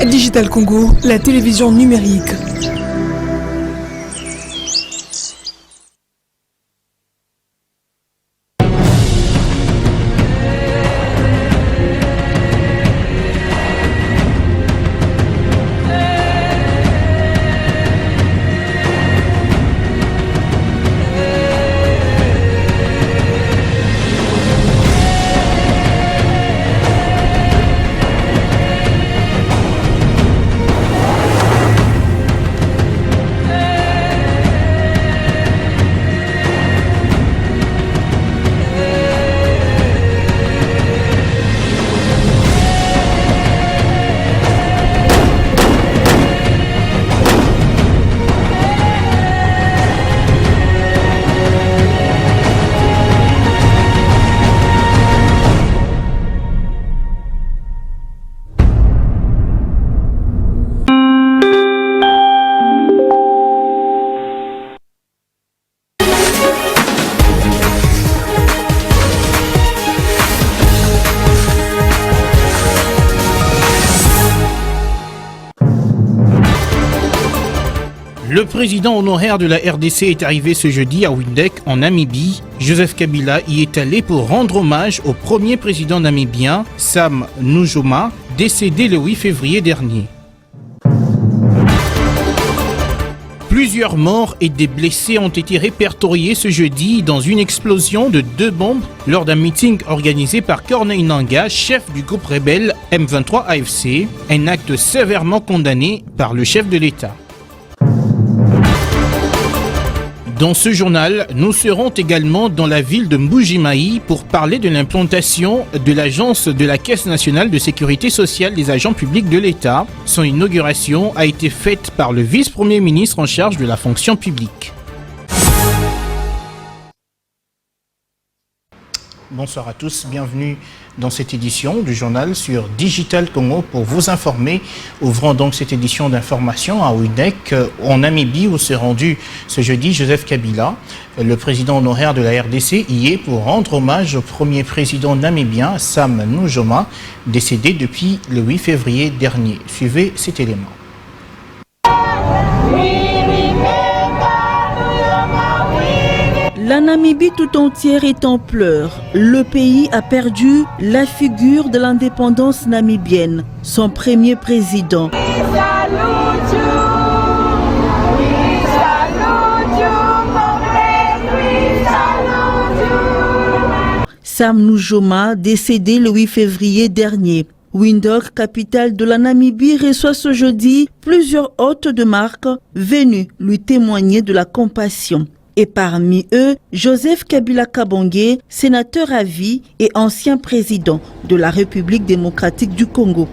Digital Congo, la télévision numérique. Le président honoraire de la RDC est arrivé ce jeudi à Windhoek en Namibie. Joseph Kabila y est allé pour rendre hommage au premier président namibien, Sam Nujoma, décédé le 8 février dernier. Plusieurs morts et des blessés ont été répertoriés ce jeudi dans une explosion de 2 bombes lors d'un meeting organisé par Corneille Nangaa, chef du groupe rebelle M23 AFC, un acte sévèrement condamné par le chef de l'État. Dans ce journal, nous serons également dans la ville de Mbuji-Mayi pour parler de l'implantation de l'agence de la Caisse nationale de sécurité sociale des agents publics de l'État. Son inauguration a été faite par le vice-premier ministre en charge de la fonction publique. Bonsoir à tous, bienvenue dans cette édition du journal sur Digital Congo pour vous informer. Ouvrons donc cette édition d'information à Windhoek, en Namibie, où s'est rendu ce jeudi Joseph Kabila. Le président honoraire de la RDC y est pour rendre hommage au premier président namibien, Sam Nujoma, décédé depuis le 8 février dernier. Suivez cet élément. La Namibie tout entière est en pleurs. Le pays a perdu la figure de l'indépendance namibienne, son premier président. Sam Nujoma, décédé le 8 février dernier. Windhoek, capitale de la Namibie, reçoit ce jeudi plusieurs hôtes de marque venus lui témoigner de la compassion. Et parmi eux, Joseph Kabila Kabange, sénateur à vie et ancien président de la République démocratique du Congo.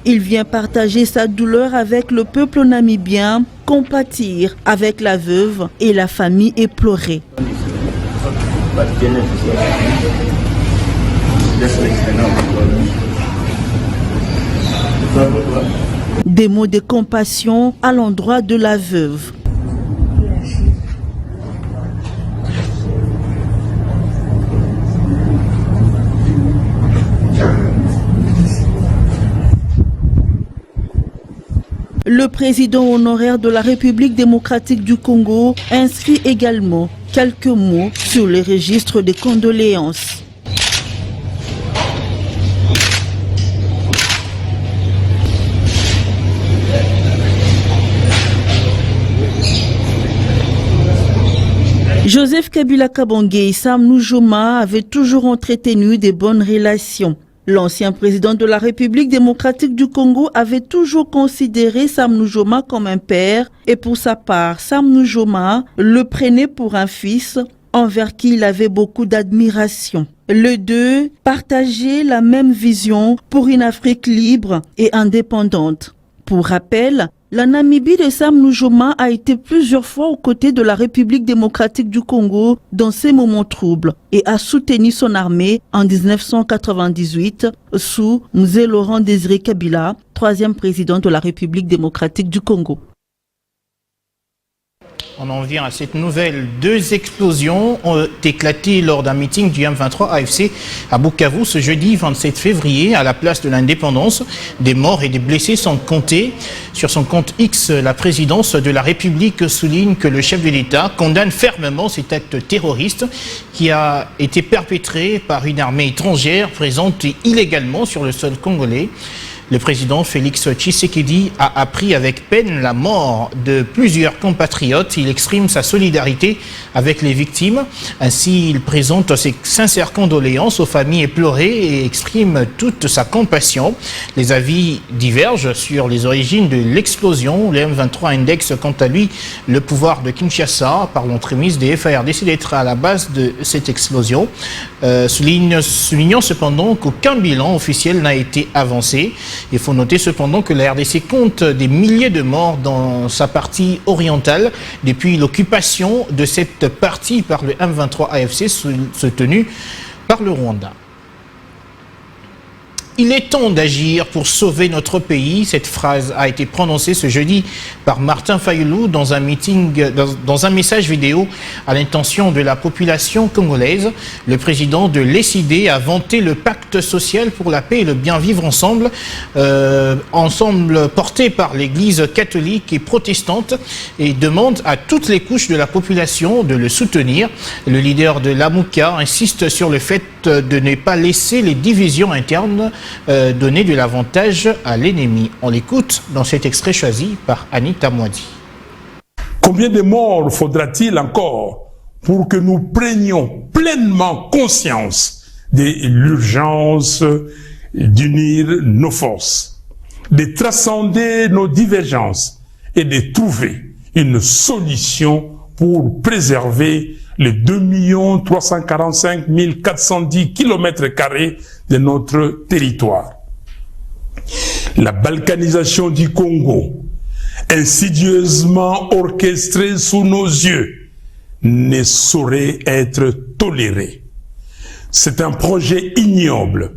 Il vient partager sa douleur avec le peuple namibien, compatir avec la veuve et la famille éplorée. Des mots de compassion à l'endroit de la veuve. Le président honoraire de la République démocratique du Congo inscrit également quelques mots sur le registre des condoléances. Joseph Kabila Kabange et Sam Nujoma avaient toujours entretenu de bonnes relations. L'ancien président de la République démocratique du Congo avait toujours considéré Sam Nujoma comme un père et pour sa part, Sam Nujoma le prenait pour un fils envers qui il avait beaucoup d'admiration. Les deux partageaient la même vision pour une Afrique libre et indépendante. Pour rappel, la Namibie de Sam Nujoma a été plusieurs fois aux côtés de la République démocratique du Congo dans ces moments troubles et a soutenu son armée en 1998 sous Mzee Laurent Désiré Kabila, troisième président de la République démocratique du Congo. On en vient à cette nouvelle. 2 explosions ont éclaté lors d'un meeting du M23 AFC à Bukavu ce jeudi 27 février à la place de l'Indépendance. Des morts et des blessés sont comptés. Sur son compte X, la présidence de la République souligne que le chef de l'État condamne fermement cet acte terroriste qui a été perpétré par une armée étrangère présente illégalement sur le sol congolais. Le président Félix Tshisekedi a appris avec peine la mort de plusieurs compatriotes. Il exprime sa solidarité avec les victimes. Ainsi, il présente ses sincères condoléances aux familles éplorées et exprime toute sa compassion. Les avis divergent sur les origines de l'explosion. Le M23 indexe quant à lui le pouvoir de Kinshasa par l'entremise des FARDC d'être à la base de cette explosion. Soulignant cependant qu'aucun bilan officiel n'a été avancé. Il faut noter cependant que la RDC compte des milliers de morts dans sa partie orientale depuis l'occupation de cette partie par le M23 AFC soutenu par le Rwanda. Il est temps d'agir pour sauver notre pays. Cette phrase a été prononcée ce jeudi par Martin Fayulu dans un message vidéo à l'intention de la population congolaise. Le président de l'ECID a vanté le pacte social pour la paix et le bien vivre ensemble, porté par l'Église catholique et protestante, et demande à toutes les couches de la population de le soutenir. Le leader de l'AMUCA insiste sur le fait de ne pas laisser les divisions internes donner de l'avantage à l'ennemi. On l'écoute dans cet extrait choisi par Anita Mwadi. Combien de morts faudra-t-il encore pour que nous prenions pleinement conscience de l'urgence d'unir nos forces, de transcender nos divergences et de trouver une solution pour préserver les 2 345 410 km² de notre territoire. La balkanisation du Congo, insidieusement orchestrée sous nos yeux, ne saurait être tolérée. C'est un projet ignoble,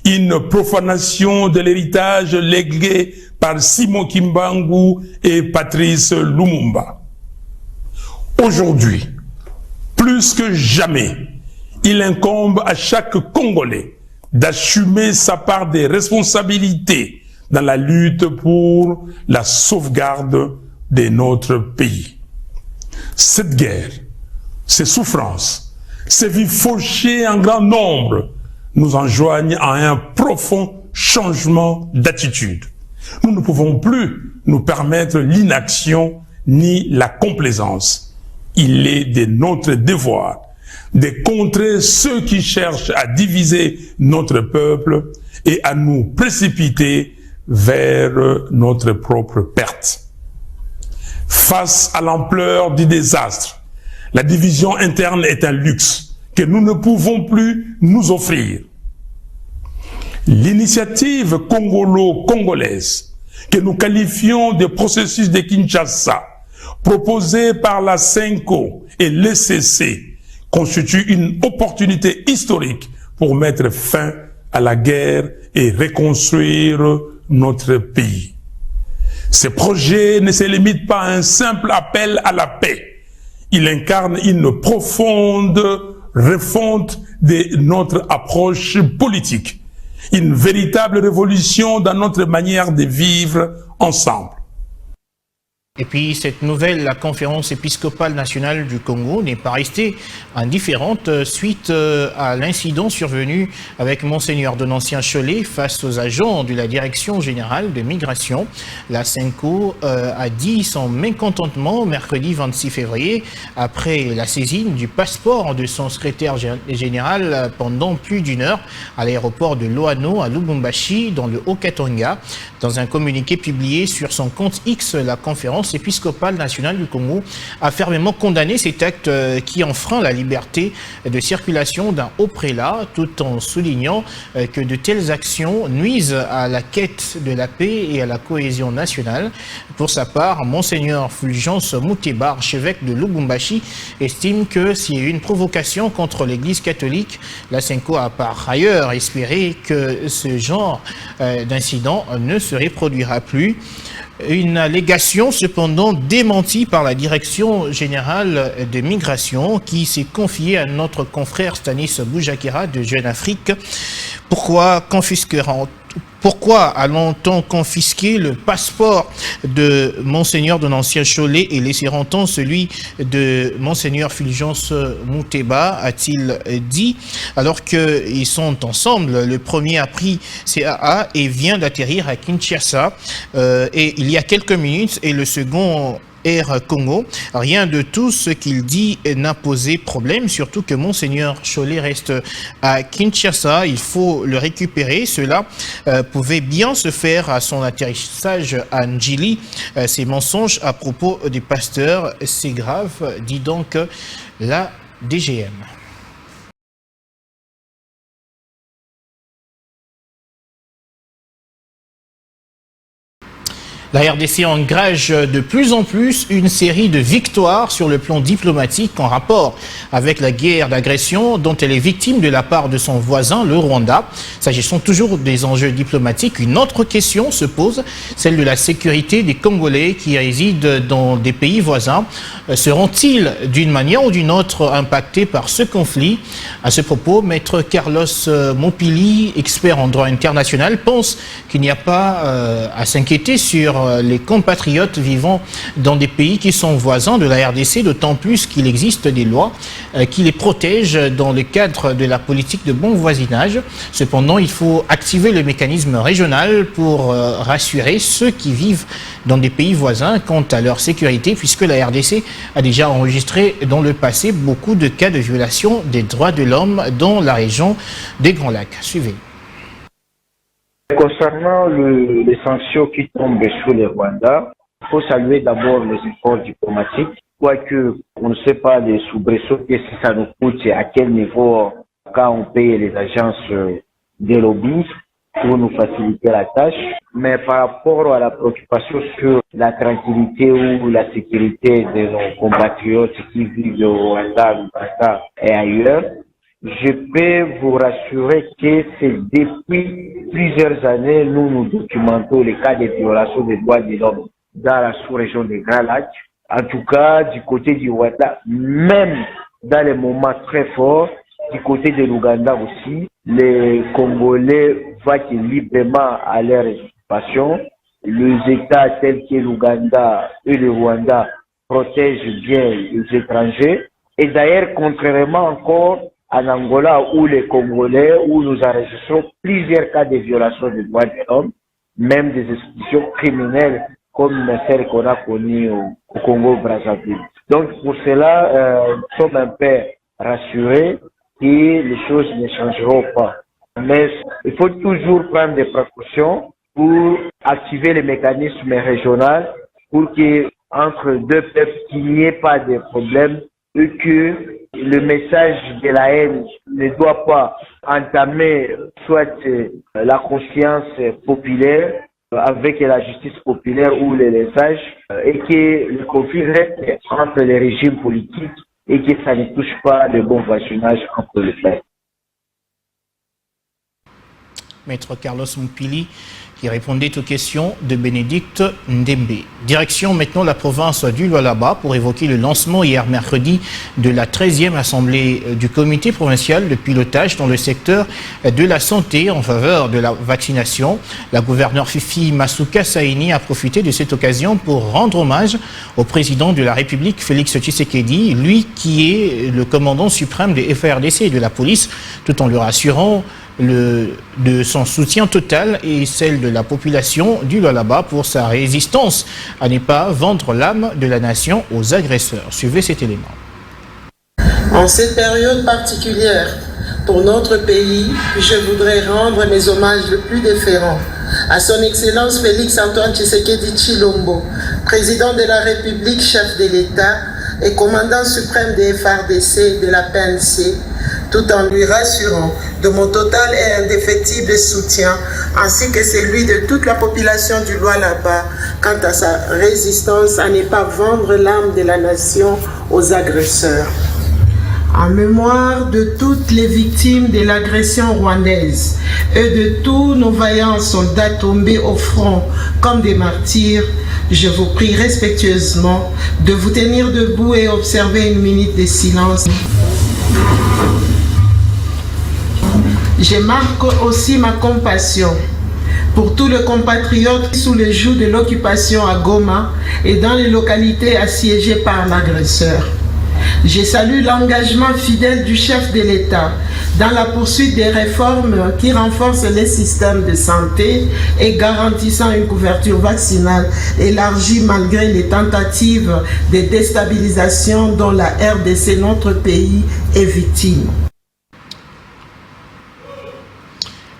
une profanation de l'héritage légué par Simon Kimbangu et Patrice Lumumba. Aujourd'hui, plus que jamais, il incombe à chaque Congolais d'assumer sa part des responsabilités dans la lutte pour la sauvegarde de notre pays. Cette guerre, ces souffrances, ces vies fauchées en grand nombre nous enjoignent à un profond changement d'attitude. Nous ne pouvons plus nous permettre l'inaction ni la complaisance. Il est de notre devoir de contrer ceux qui cherchent à diviser notre peuple et à nous précipiter vers notre propre perte. Face à l'ampleur du désastre, la division interne est un luxe que nous ne pouvons plus nous offrir. L'initiative congolo-congolaise, que nous qualifions de processus de Kinshasa, proposée par la CENCO et l'ECC, constitue une opportunité historique pour mettre fin à la guerre et reconstruire notre pays. Ce projet ne se limite pas à un simple appel à la paix. Il incarne une profonde refonte de notre approche politique, une véritable révolution dans notre manière de vivre ensemble. Et puis cette nouvelle, la conférence épiscopale nationale du Congo n'est pas restée indifférente suite à l'incident survenu avec Monseigneur Donancien Cholet face aux agents de la Direction générale de migration. La CENCO a dit son mécontentement mercredi 26 février après la saisine du passeport de son secrétaire général pendant plus d'1 heure à l'aéroport de Loano à Lubumbashi dans le Haut-Katanga. Dans un communiqué publié sur son compte X, la conférence épiscopale nationale du Congo a fermement condamné cet acte qui enfreint la liberté de circulation d'un haut prélat, tout en soulignant que de telles actions nuisent à la quête de la paix et à la cohésion nationale. Pour sa part, Monseigneur Fulgence Mouteba, archevêque de Lubumbashi, estime que s'il y a eu une provocation contre l'Église catholique, la CENCO a par ailleurs espéré que ce genre d'incident ne se reproduira plus. Une allégation cependant démentie par la Direction générale des migrations qui s'est confiée à notre confrère Stanis Boujakera de Jeune Afrique. Pourquoi allons-on confisquer le passeport de Monseigneur de l'Ancien Cholet et laisser entendre celui de Monseigneur Fulgence Mouteba, a-t-il dit, alors qu'ils sont ensemble. Le premier a pris CAA et vient d'atterrir à Kinshasa et il y a quelques minutes, et le second Air Congo. Rien de tout ce qu'il dit n'a posé problème, surtout que Monseigneur Cholet reste à Kinshasa. Il faut le récupérer. Cela pouvait bien se faire à son atterrissage à Njili. Ces mensonges à propos des pasteurs, c'est grave, dit donc la DGM. La RDC engage de plus en plus une série de victoires sur le plan diplomatique en rapport avec la guerre d'agression dont elle est victime de la part de son voisin, le Rwanda. S'agissant toujours des enjeux diplomatiques, une autre question se pose, celle de la sécurité des Congolais qui résident dans des pays voisins. Seront-ils d'une manière ou d'une autre impactés par ce conflit? À ce propos, Maître Carlos Mompili, expert en droit international, pense qu'il n'y a pas à s'inquiéter sur les compatriotes vivant dans des pays qui sont voisins de la RDC, d'autant plus qu'il existe des lois qui les protègent dans le cadre de la politique de bon voisinage. Cependant, il faut activer le mécanisme régional pour rassurer ceux qui vivent dans des pays voisins quant à leur sécurité, puisque la RDC a déjà enregistré dans le passé beaucoup de cas de violation des droits de l'homme dans la région des Grands Lacs. Suivez. Concernant les sanctions qui tombent sur le Rwanda, il faut saluer d'abord les efforts diplomatiques, quoique on ne sait pas les soubresauts que si ça nous coûte et à quel niveau quand on paye les agences des lobbies pour nous faciliter la tâche. Mais par rapport à la préoccupation sur la tranquillité ou la sécurité de nos compatriotes qui vivent au Rwanda, l'Ouganda et ailleurs, je peux vous rassurer que c'est depuis plusieurs années, nous documentons les cas de violation des droits de l'homme dans la sous-région des Grands Lacs. En tout cas, du côté du Rwanda, même dans les moments très forts, du côté de l'Ouganda aussi, les Congolais vaquent librement à leur occupation. Les États tels que l'Ouganda et le Rwanda protègent bien les étrangers. Et d'ailleurs, contrairement encore en Angola où les Congolais, où nous enregistrons plusieurs cas de violation des droits de l'homme, même des institutions criminelles comme celle qu'on a connue au Congo-Brazzaville. Donc pour cela, nous sommes un peu rassurés que les choses ne changeront pas. Mais il faut toujours prendre des précautions pour activer les mécanismes régionaux pour que entre deux peuples, qu'il n'y ait pas de problème et que le message de la haine ne doit pas entamer soit la conscience populaire avec la justice populaire ou les messages et que le conflit reste entre les régimes politiques et que ça ne touche pas le bon voisinage entre les peuples. Maître Carlos Mompili qui répondait aux questions de Bénédicte Ndembe. Direction maintenant la province du Lualaba pour évoquer le lancement hier mercredi de la 13e assemblée du comité provincial de pilotage dans le secteur de la santé en faveur de la vaccination. La gouverneure Fifi Masuka Saini a profité de cette occasion pour rendre hommage au président de la République Félix Tshisekedi, lui qui est le commandant suprême des FARDC et de la police, tout en lui rassurant de son soutien total et celle de la population du Lualaba pour sa résistance à ne pas vendre l'âme de la nation aux agresseurs. Suivez cet élément. En cette période particulière pour notre pays, je voudrais rendre mes hommages le plus déférents à son Excellence Félix Antoine Tshisekedi Tshilombo, président de la République, chef de l'État et commandant suprême des FARDC et de la PNC, tout en lui rassurant de mon total et indéfectible soutien, ainsi que celui de toute la population du Lualaba quant à sa résistance à ne pas vendre l'âme de la nation aux agresseurs. En mémoire de toutes les victimes de l'agression rwandaise et de tous nos vaillants soldats tombés au front comme des martyrs, je vous prie respectueusement de vous tenir debout et observer une minute de silence. Je marque aussi ma compassion pour tous les compatriotes sous le joug de l'occupation à Goma et dans les localités assiégées par l'agresseur. Je salue l'engagement fidèle du chef de l'État dans la poursuite des réformes qui renforcent les systèmes de santé et garantissant une couverture vaccinale élargie malgré les tentatives de déstabilisation dont la RDC, notre pays, est victime.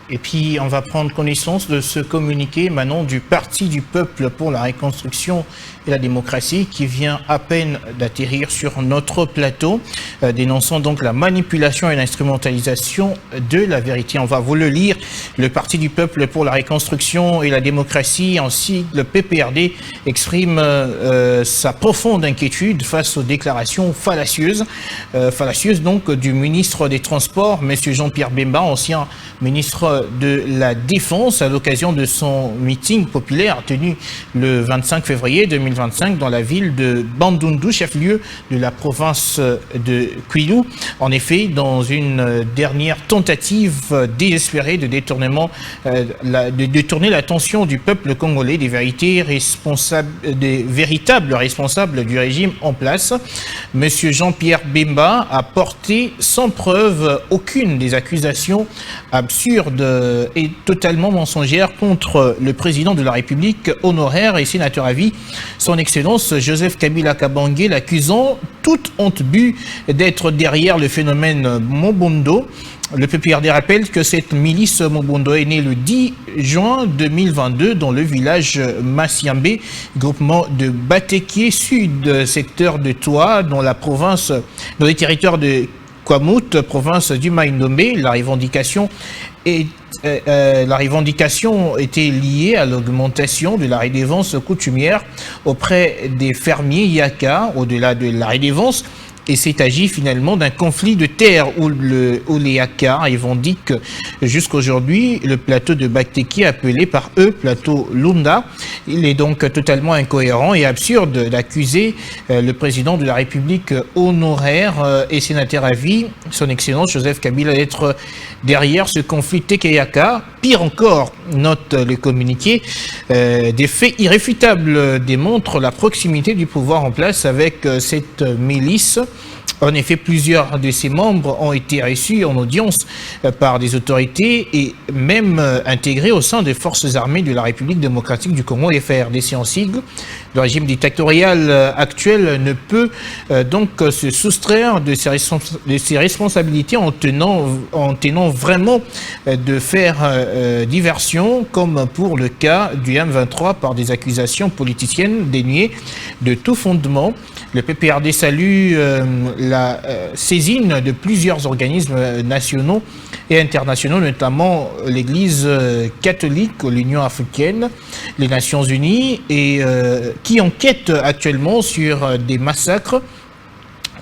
Et puis, on va prendre connaissance de ce communiqué émanant du Parti du Peuple pour la Reconstruction et la Démocratie qui vient à peine d'atterrir sur notre plateau, dénonçant donc la manipulation et l'instrumentalisation de la vérité. On va vous le lire. Le Parti du Peuple pour la Reconstruction et la Démocratie, en sigle PPRD, exprime sa profonde inquiétude face aux déclarations fallacieuses donc du ministre des Transports, M. Jean-Pierre Bemba, ancien ministre de la Défense, à l'occasion de son meeting populaire tenu le 25 février 2025 dans la ville de Bandundu, chef-lieu de la province de Kwilu. En effet, dans une dernière tentative désespérée de détourner l'attention du peuple congolais des véritables responsables du régime en place, M. Jean-Pierre Bemba a porté sans preuve aucune des accusations absurdes et totalement mensongères contre le président de la République honoraire et sénateur à vie, son Excellence Joseph Kabila Kabange, l'accusant toute honte bue d'être derrière le phénomène Mobondo. Le PPRD rappelle que cette milice Mobondo est née le 10 juin 2022 dans le village Masiambe, groupement de Bateke Sud, secteur de Toa, dans les territoires de Kwamut, province du Maïndombe. La revendication était liée à l'augmentation de la redevance coutumière auprès des fermiers Yaka, au-delà de la redevance. Et c'est agi finalement d'un conflit de terre où les Yaka revendiquent jusqu'aujourd'hui le plateau de Bateke, appelé par eux plateau Lunda. Il est donc totalement incohérent et absurde d'accuser le président de la République honoraire et sénateur à vie, son Excellence Joseph Kabila, d'être derrière ce conflit Teke-Yaka. Pire encore, note le communiqué, des faits irréfutables démontrent la proximité du pouvoir en place avec cette milice. En effet, plusieurs de ses membres ont été reçus en audience par des autorités et même intégrés au sein des forces armées de la République démocratique du Congo, FARDC en sigle. Le régime dictatorial actuel ne peut donc se soustraire de ses responsabilités en tenant vraiment de faire diversion, comme pour le cas du M23, par des accusations politiciennes dénuées de tout fondement. Le PPRD salue la saisine de plusieurs organismes nationaux et internationaux, notamment l'Église catholique, l'Union africaine, les Nations unies, et qui enquêtent actuellement sur des massacres.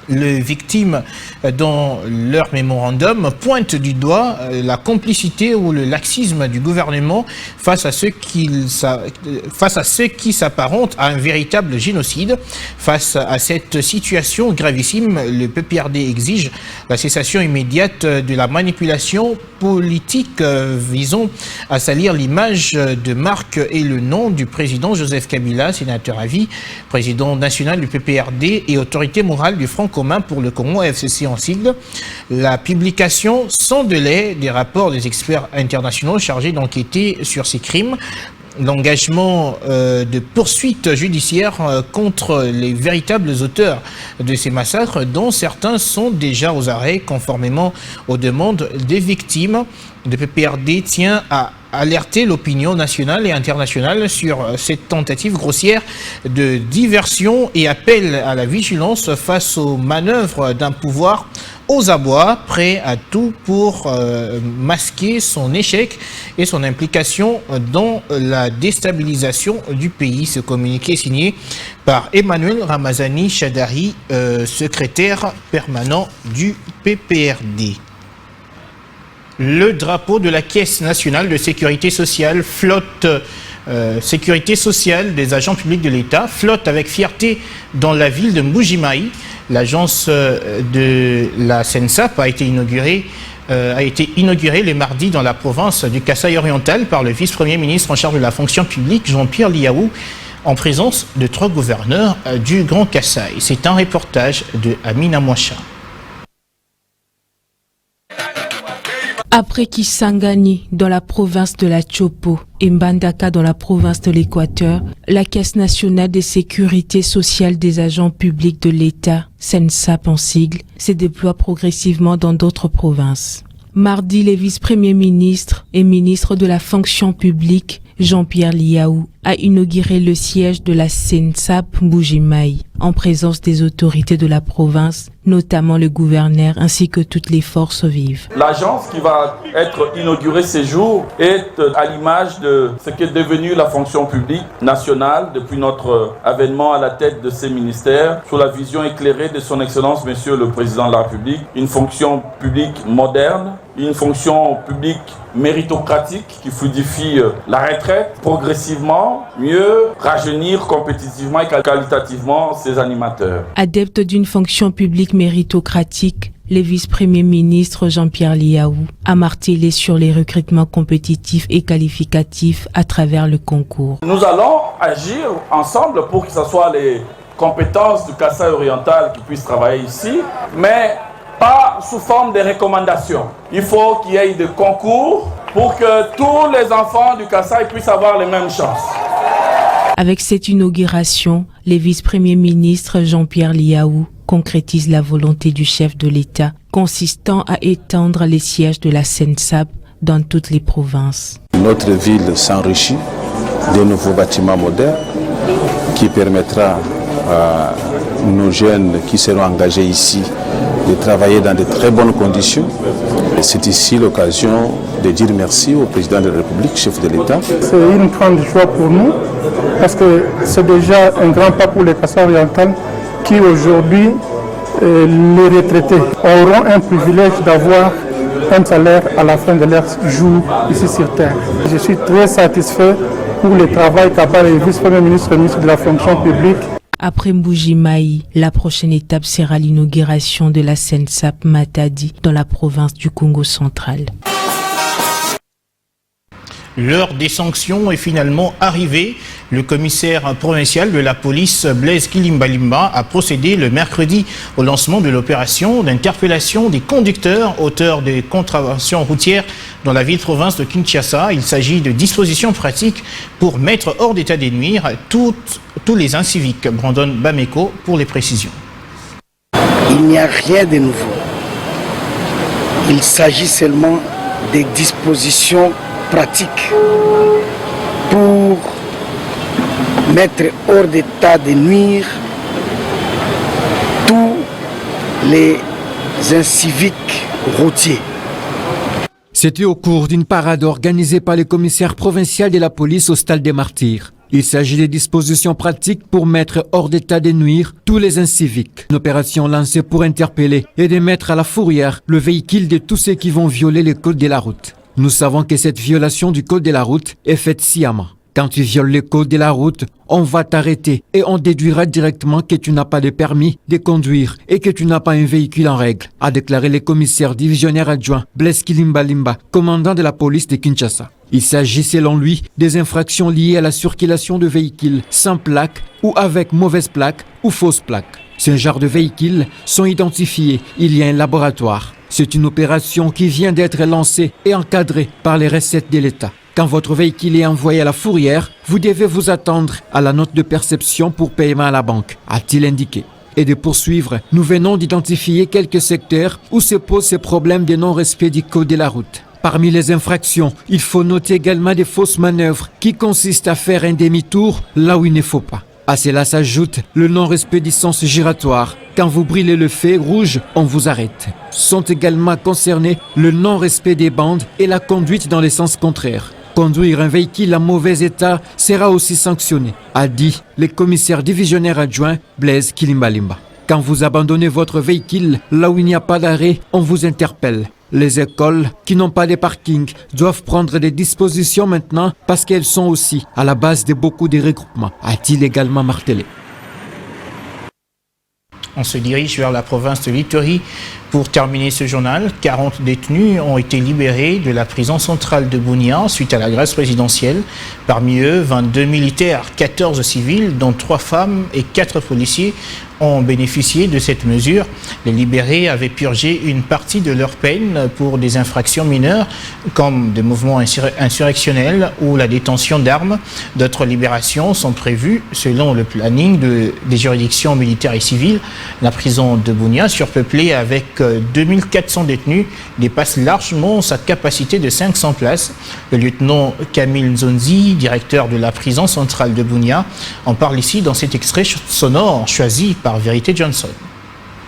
Les victimes, dans leur mémorandum, pointent du doigt la complicité ou le laxisme du gouvernement face à ceux qui s'apparentent à un véritable génocide. Face à cette situation gravissime, le PPRD exige la cessation immédiate de la manipulation politique visant à salir l'image de marque et le nom du président Joseph Kabila, sénateur à vie, président national du PPRD et autorité morale du Front commun pour le Congo, FCC en sigle. La publication sans délai des rapports des experts internationaux chargés d'enquêter sur ces crimes, l'engagement de poursuites judiciaires contre les véritables auteurs de ces massacres, dont certains sont déjà aux arrêts conformément aux demandes des victimes. Le PPRD tient à alerté l'opinion nationale et internationale sur cette tentative grossière de diversion et appelle à la vigilance face aux manœuvres d'un pouvoir aux abois, prêt à tout pour masquer son échec et son implication dans la déstabilisation du pays. Ce communiqué signé par Emmanuel Ramazani Chadari, secrétaire permanent du PPRD. Le drapeau de la Caisse nationale de sécurité sociale flotte. Sécurité sociale des agents publics de l'État flotte avec fierté dans la ville de Mbuji-Mayi. L'agence de la SENSAP a été inaugurée le mardi dans la province du Kasaï oriental par le vice-premier ministre en charge de la fonction publique, Jean-Pierre Liaou, en présence de 3 gouverneurs du Grand Kasaï. C'est un reportage de Amina Mouacha. Après Kisangani dans la province de la Chopo et Mbandaka dans la province de l'Équateur, la Caisse nationale de sécurité sociale des agents publics de l'État, SENSAP en sigle, se déploie progressivement dans d'autres provinces. Mardi, les vice-premiers ministres et ministres de la fonction publique, Jean-Pierre Liaou, a inauguré le siège de la SENSAP Mbuji-Mayi en présence des autorités de la province, notamment le gouverneur ainsi que toutes les forces vives. L'agence qui va être inaugurée ces jours est à l'image de ce qu'est devenu la fonction publique nationale depuis notre avènement à la tête de ces ministères, sous la vision éclairée de son Excellence Monsieur le Président de la République, une fonction publique moderne, une fonction publique méritocratique qui fluidifie la retraite progressivement, mieux rajeunir compétitivement et qualitativement ses animateurs. Adepte d'une fonction publique méritocratique, le vice-premier ministre Jean-Pierre Liaou a martelé sur les recrutements compétitifs et qualificatifs à travers le concours. Nous allons agir ensemble pour que ce soit les compétences du Kasaï oriental qui puissent travailler ici, mais pas sous forme de recommandations. Il faut qu'il y ait des concours pour que tous les enfants du Kasaï puissent avoir les mêmes chances. Avec cette inauguration, le vice-premier ministre Jean-Pierre Liaou concrétise la volonté du chef de l'État consistant à étendre les sièges de la SENSAP dans toutes les provinces. Notre ville s'enrichit de nouveaux bâtiments modernes qui permettra à nos jeunes qui seront engagés ici de travailler dans de très bonnes conditions. Et c'est ici l'occasion de dire merci au président de la République, chef de l'État. C'est une grande joie pour nous parce que c'est déjà un grand pas pour les Kasaï oriental qui aujourd'hui, les retraités auront un privilège d'avoir un salaire à la fin de leur jour ici sur terre. Je suis très satisfait pour le travail qu'a fait le vice-premier ministre, ministre de la fonction publique. Après Mbuji-Mayi, la prochaine étape sera l'inauguration de la SENSAP Matadi dans la province du Congo central. L'heure des sanctions est finalement arrivée. Le commissaire provincial de la police, Blaise Kilimbalimba, a procédé le mercredi au lancement de l'opération d'interpellation des conducteurs auteurs des contraventions routières dans la ville-province de Kinshasa. Il s'agit de dispositions pratiques pour mettre hors d'état de nuire tous les inciviques. Brandon Bameko pour les précisions. Il n'y a rien de nouveau. Il s'agit seulement des dispositions pratiques pour mettre hors d'état de nuire tous les inciviques routiers. C'était au cours d'une parade organisée par le commissaire provincial de la police au Stade des Martyrs. Il s'agit de dispositions pratiques pour mettre hors d'état de nuire tous les inciviques. Une opération lancée pour interpeller et de mettre à la fourrière le véhicule de tous ceux qui vont violer le code de la route. Nous savons que cette violation du code de la route est faite sciemment. Quand tu violes le code de la route, on va t'arrêter et on déduira directement que tu n'as pas de permis de conduire et que tu n'as pas un véhicule en règle, a déclaré le commissaire divisionnaire adjoint Blaise Kilimbalimba, commandant de la police de Kinshasa. Il s'agit selon lui des infractions liées à la circulation de véhicules sans plaque ou avec mauvaise plaque ou fausse plaque. Ces genres de véhicules sont identifiés. Il y a un laboratoire. C'est une opération qui vient d'être lancée et encadrée par les recettes de l'État. Quand votre véhicule est envoyé à la fourrière, vous devez vous attendre à la note de perception pour paiement à la banque, a-t-il indiqué. Et de poursuivre, nous venons d'identifier quelques secteurs où se posent ces problèmes de non-respect du code de la route. Parmi les infractions, il faut noter également des fausses manœuvres qui consistent à faire un demi-tour là où il ne faut pas. À cela s'ajoute le non-respect du sens giratoire. Quand vous brûlez le feu rouge, on vous arrête. Sont également concernés le non-respect des bandes et la conduite dans les sens contraires. Conduire un véhicule en mauvais état sera aussi sanctionné, a dit le commissaire divisionnaire adjoint Blaise Kilimbalimba. Quand vous abandonnez votre véhicule là où il n'y a pas d'arrêt, on vous interpelle. Les écoles qui n'ont pas de parking doivent prendre des dispositions maintenant parce qu'elles sont aussi à la base de beaucoup de regroupements, a-t-il également martelé. On se dirige vers la province de l'Ituri. Pour terminer ce journal, 40 détenus ont été libérés de la prison centrale de Bunia suite à la grâce présidentielle. Parmi eux, 22 militaires, 14 civils, dont 3 femmes et 4 policiers ont bénéficié de cette mesure. Les libérés avaient purgé une partie de leur peine pour des infractions mineures comme des mouvements insurrectionnels ou la détention d'armes. D'autres libérations sont prévues selon le planning des juridictions militaires et civiles. La prison de Bunia, surpeuplée avec 2400 détenus, dépasse largement sa capacité de 500 places. Le lieutenant Camille Nzonzi, directeur de la prison centrale de Bunia, en parle ici dans cet extrait sonore choisi par Vérité Johnson.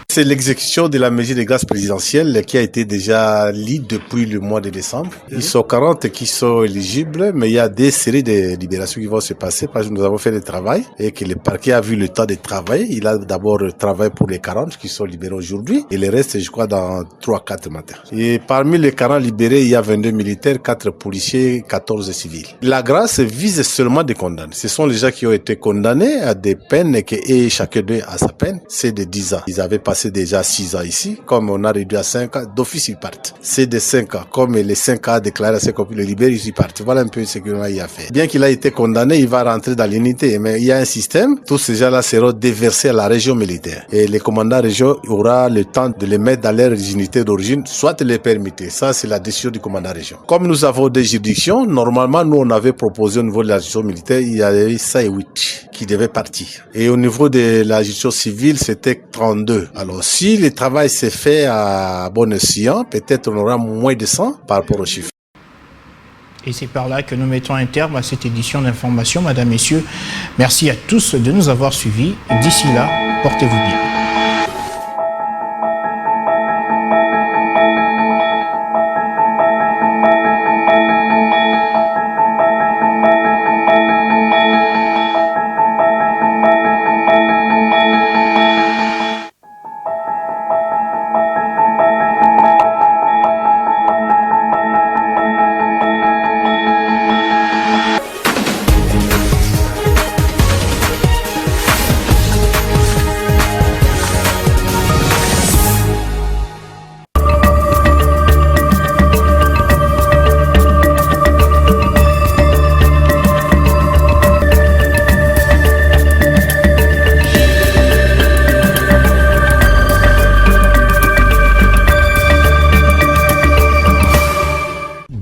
C'est l'exécution de la mesure de grâce présidentielle qui a été déjà lue depuis le mois de décembre. Ils sont 40 qui sont éligibles, mais il y a des séries de libérations qui vont se passer parce que nous avons fait le travail et que le parquet a vu le temps de travail. Il a d'abord travaillé pour les 40 qui sont libérés aujourd'hui et le reste, je crois, dans 3-4 matins. Et parmi les 40 libérés, il y a 22 militaires, 4 policiers, 14 civils. La grâce vise seulement des condamnés. Ce sont les gens qui ont été condamnés à des peines et chacun d'eux a sa peine. C'est de 10 ans. Ils avaient passé déjà 6 ans ici, comme on a réduit à 5 ans, d'office ils partent. C'est de 5 ans, comme les 5 ans déclarés à ses copies, le libéré, ils partent. Voilà un peu ce qu'il a fait. Bien qu'il a été condamné, il va rentrer dans l'unité, mais il y a un système, tous ces gens-là seront déversés à la région militaire. Et les commandants région aura le temps de les mettre dans leur unité d'origine, soit les permettre. Ça, c'est la décision du commandant région. Comme nous avons des juridictions, normalement, nous, on avait proposé au niveau de la juridiction militaire, il y avait 8 qui devaient partir. Et au niveau de la juridiction civile, c'était 32. Alors, si le travail s'est fait à bon escient, peut-être on aura moins de 100 par rapport aux chiffres. Et c'est par là que nous mettons un terme à cette édition d'information. Madame, Messieurs, merci à tous de nous avoir suivis. D'ici là, portez-vous bien.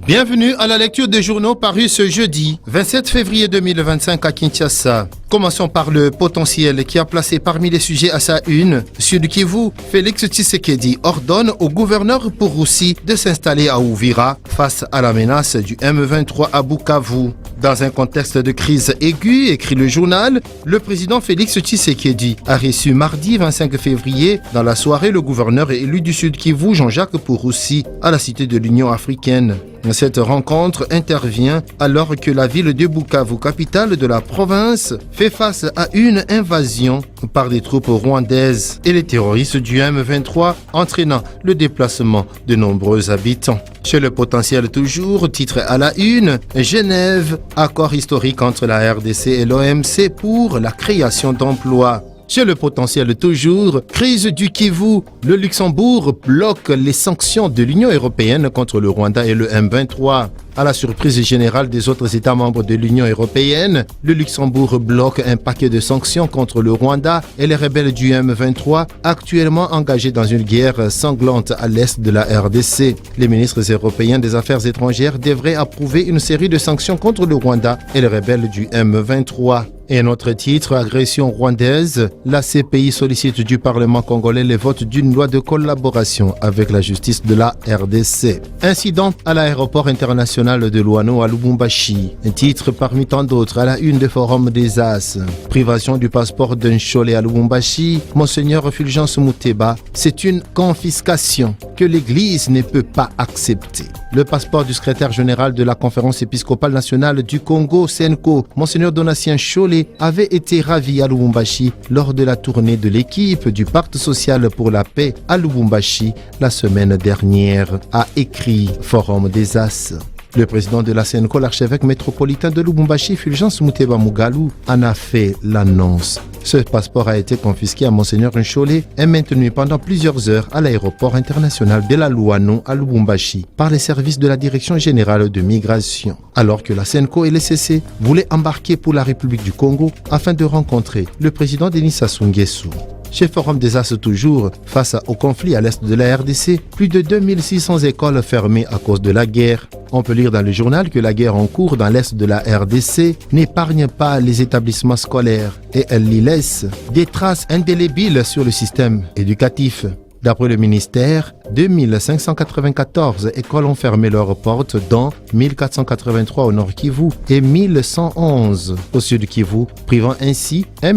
Bienvenue à la lecture des journaux parus ce jeudi 27 février 2025 à Kinshasa. Commençons par le potentiel qui a placé parmi les sujets à sa une Sud Kivu. Félix Tshisekedi ordonne au gouverneur Pouroussi de s'installer à Uvira face à la menace du M23 à Bukavu. Dans un contexte de crise aiguë, écrit le journal, le président Félix Tshisekedi a reçu mardi 25 février dans la soirée le gouverneur élu du Sud Kivu Jean-Jacques Pouroussi à la Cité de l'Union africaine. Cette rencontre intervient alors que la ville de Bukavu, capitale de la province, fait face à une invasion par des troupes rwandaises et les terroristes du M23, entraînant le déplacement de nombreux habitants. Chez le potentiel toujours, titre à la une, Genève, accord historique entre la RDC et l'OMC pour la création d'emplois. Chez le potentiel toujours, crise du Kivu, le Luxembourg bloque les sanctions de l'Union européenne contre le Rwanda et le M23. À la surprise générale des autres États membres de l'Union européenne, le Luxembourg bloque un paquet de sanctions contre le Rwanda et les rebelles du M23, actuellement engagés dans une guerre sanglante à l'est de la RDC. Les ministres européens des Affaires étrangères devraient approuver une série de sanctions contre le Rwanda et les rebelles du M23. Et notre titre, agression rwandaise, la CPI sollicite du Parlement congolais le vote d'une loi de collaboration avec la justice de la RDC. Incident à l'aéroport international de Luano à Lubumbashi. Un titre parmi tant d'autres à la une des forums des As. Privation du passeport d'un Cholé à Lubumbashi. Monseigneur Fulgence Mouteba, c'est une confiscation que l'Église ne peut pas accepter. Le passeport du secrétaire général de la Conférence épiscopale nationale du Congo, Senko, Monseigneur Donatien Cholé, avait été ravi à Lubumbashi lors de la tournée de l'équipe du Pacte social pour la paix à Lubumbashi la semaine dernière, a écrit Forum des As. Le président de la Senko, l'archevêque métropolitain de Lubumbashi, Fulgence Mouteba Mugalu, en a fait l'annonce. Ce passeport a été confisqué à Monseigneur Cholé et maintenu pendant plusieurs heures à l'aéroport international de la Luano à Lubumbashi par les services de la Direction générale de migration. Alors que la Senko et les CC voulaient embarquer pour la République du Congo afin de rencontrer le président Denis Sassou Nguesso. Chez Forum des As toujours, face au conflit à l'est de la RDC, plus de 2600 écoles fermées à cause de la guerre. On peut lire dans le journal que la guerre en cours dans l'est de la RDC n'épargne pas les établissements scolaires et elle y laisse des traces indélébiles sur le système éducatif. D'après le ministère, 2594 écoles ont fermé leurs portes, dont 1483 au nord Kivu et 1111 au sud Kivu, privant ainsi 1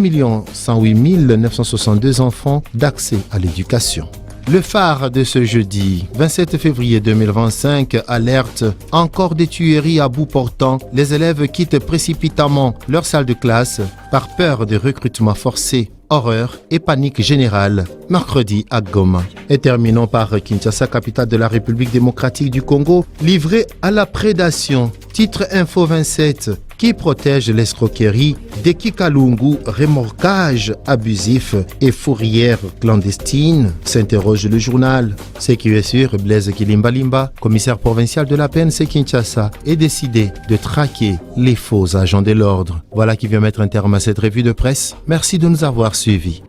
108 962 enfants d'accès à l'éducation. Le phare de ce jeudi, 27 février 2025, alerte encore des tueries à bout portant. Les élèves quittent précipitamment leur salle de classe par peur de recrutement forcé. Horreur et panique générale, mercredi à Goma. Et terminons par Kinshasa, capitale de la République démocratique du Congo, livrée à la prédation. Titre Info 27, qui protège l'escroquerie des Kikalungu, remorquage abusif et fourrière clandestine, s'interroge le journal. Ce qui est sûr, Blaise Kilimbalimba, commissaire provincial de la PNC Kinshasa, est décidé de traquer les faux agents de l'ordre. Voilà qui vient mettre un terme à cette revue de presse. Merci de nous avoir suivis.